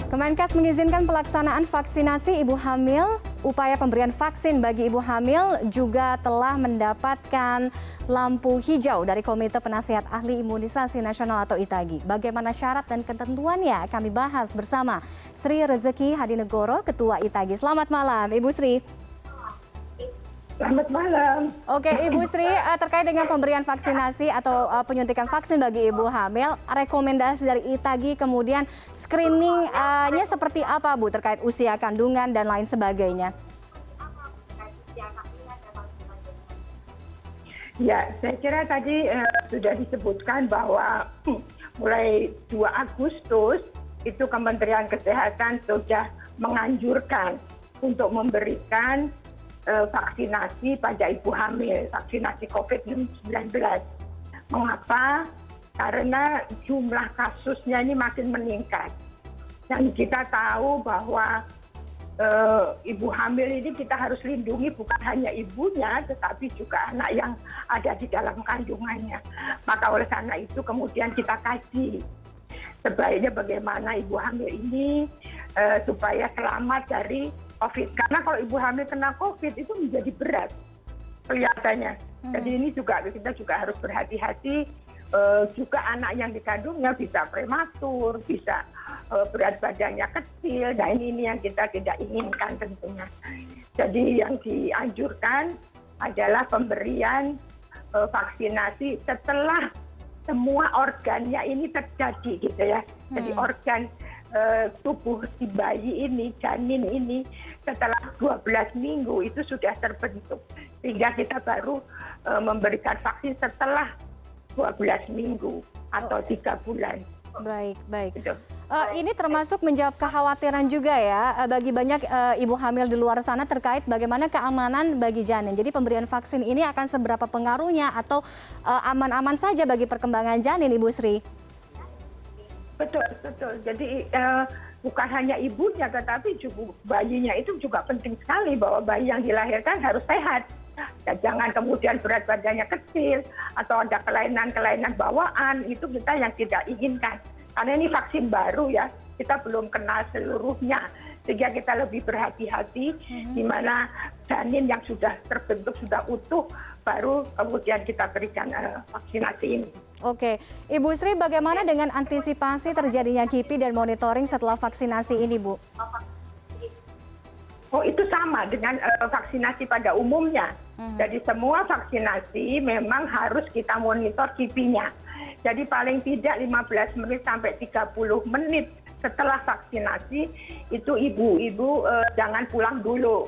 Kemenkes mengizinkan pelaksanaan vaksinasi ibu hamil. Upaya pemberian vaksin bagi ibu hamil juga telah mendapatkan lampu hijau dari Komite Penasihat Ahli Imunisasi Nasional atau ITAGI. Bagaimana syarat dan ketentuannya kami bahas bersama Sri Rezeki Hadinegoro, Ketua ITAGI. Selamat malam, Ibu Sri. Selamat malam. Oke, Ibu Sri, terkait dengan pemberian vaksinasi atau penyuntikan vaksin bagi ibu hamil, rekomendasi dari ITAGI kemudian screening-nya seperti apa, Bu, terkait usia kandungan dan lain sebagainya? Ya, saya kira tadi sudah disebutkan bahwa mulai 2 Agustus itu Kementerian Kesehatan sudah menganjurkan untuk memberikan vaksinasi pada ibu hamil, vaksinasi COVID-19. Mengapa? Karena jumlah kasusnya ini makin meningkat. Dan kita tahu bahwa ibu hamil ini kita harus lindungi bukan hanya ibunya, tetapi juga anak yang ada di dalam kandungannya. Maka oleh karena itu kemudian kita kaji sebaiknya bagaimana ibu hamil ini supaya selamat dari COVID. Karena kalau ibu hamil kena COVID itu menjadi berat kelihatannya. Jadi ini juga kita juga harus berhati-hati. Juga anak yang dikandungnya bisa prematur, bisa berat badannya kecil. Nah ini yang kita tidak inginkan tentunya. Jadi yang dianjurkan adalah pemberian vaksinasi setelah semua organnya ini terjadi gitu ya. Jadi organ tubuh si bayi ini, janin ini setelah 12 minggu itu sudah terbentuk. Sehingga kita baru memberikan vaksin setelah 12 minggu atau 3 bulan. Baik, baik. Gitu. Ini termasuk menjawab kekhawatiran juga ya bagi banyak ibu hamil di luar sana terkait bagaimana keamanan bagi janin. Jadi pemberian vaksin ini akan seberapa pengaruhnya atau aman-aman saja bagi perkembangan janin, Ibu Sri? Betul, betul. Jadi bukan hanya ibunya, tetapi juga bayinya itu juga penting sekali bahwa bayi yang dilahirkan harus sehat. Dan jangan kemudian berat badannya kecil atau ada kelainan-kelainan bawaan, itu kita yang tidak inginkan. Karena ini vaksin baru ya, kita belum kenal seluruhnya. Sehingga kita lebih berhati-hati di mana janin yang sudah terbentuk, sudah utuh, baru kemudian kita berikan vaksinasi ini. Oke, Ibu Sri, bagaimana dengan antisipasi terjadinya KIPI dan monitoring setelah vaksinasi ini, Bu? Oh, itu sama dengan vaksinasi pada umumnya. Jadi semua vaksinasi memang harus kita monitor KIPI-nya. Jadi paling tidak 15 menit sampai 30 menit setelah vaksinasi itu ibu-ibu jangan pulang dulu.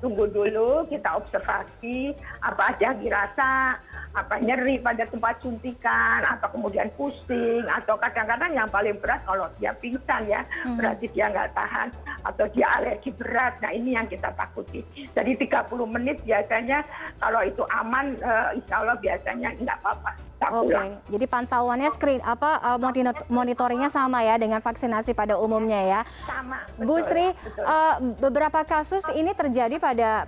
Tunggu dulu, kita observasi apa aja dirasa, apa nyeri pada tempat suntikan, atau kemudian pusing, atau kadang-kadang yang paling berat kalau dia pingsan ya, berarti dia nggak tahan, atau dia alergi berat. Nah ini yang kita takuti. Jadi 30 menit biasanya kalau itu aman, insya Allah biasanya nggak apa-apa. Oke, jadi pantauannya monitoringnya sama ya dengan vaksinasi pada umumnya ya. Sama. Bu Sri, beberapa kasus ini terjadi pada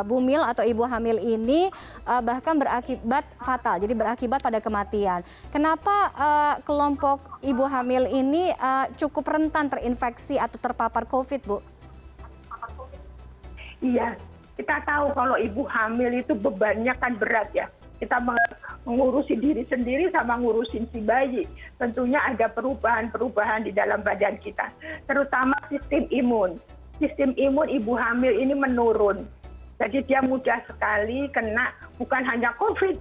bumil atau ibu hamil ini bahkan berakibat fatal, jadi berakibat pada kematian. Kenapa kelompok ibu hamil ini cukup rentan terinfeksi atau terpapar COVID, Bu? Iya, kita tahu kalau ibu hamil itu bebannya kan berat ya. Kita mengurusi diri sendiri sama ngurusin si bayi. Tentunya ada perubahan-perubahan di dalam badan kita. Terutama sistem imun. Sistem imun ibu hamil ini menurun. Jadi dia mudah sekali kena bukan hanya COVID.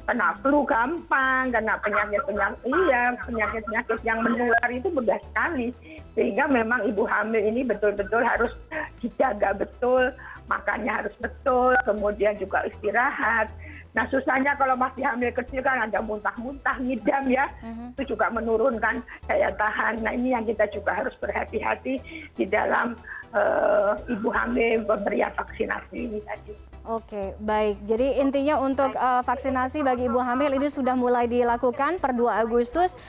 Kena flu gampang, kena penyakit-penyakit yang menular itu mudah sekali. Sehingga memang ibu hamil ini betul-betul harus dijaga betul. Makannya harus betul, kemudian juga istirahat. Nah susahnya kalau masih hamil kecil kan ada muntah-muntah, ngidam ya, itu juga menurunkan daya tahan. Nah ini yang kita juga harus berhati-hati di dalam ibu hamil pemberian vaksinasi ini tadi. Oke, baik. Jadi intinya untuk vaksinasi bagi ibu hamil ini sudah mulai dilakukan per 2 Agustus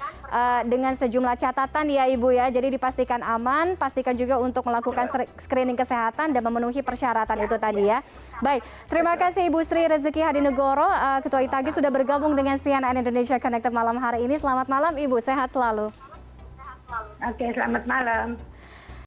dengan sejumlah catatan ya Ibu ya. Jadi dipastikan aman, pastikan juga untuk melakukan screening kesehatan dan memenuhi persyaratan itu tadi ya. Baik, terima kasih Ibu Sri Rezeki Hadinegoro, Ketua ITAGI sudah bergabung dengan CNN Indonesia Connected malam hari ini. Selamat malam Ibu, sehat selalu. Oke, selamat malam.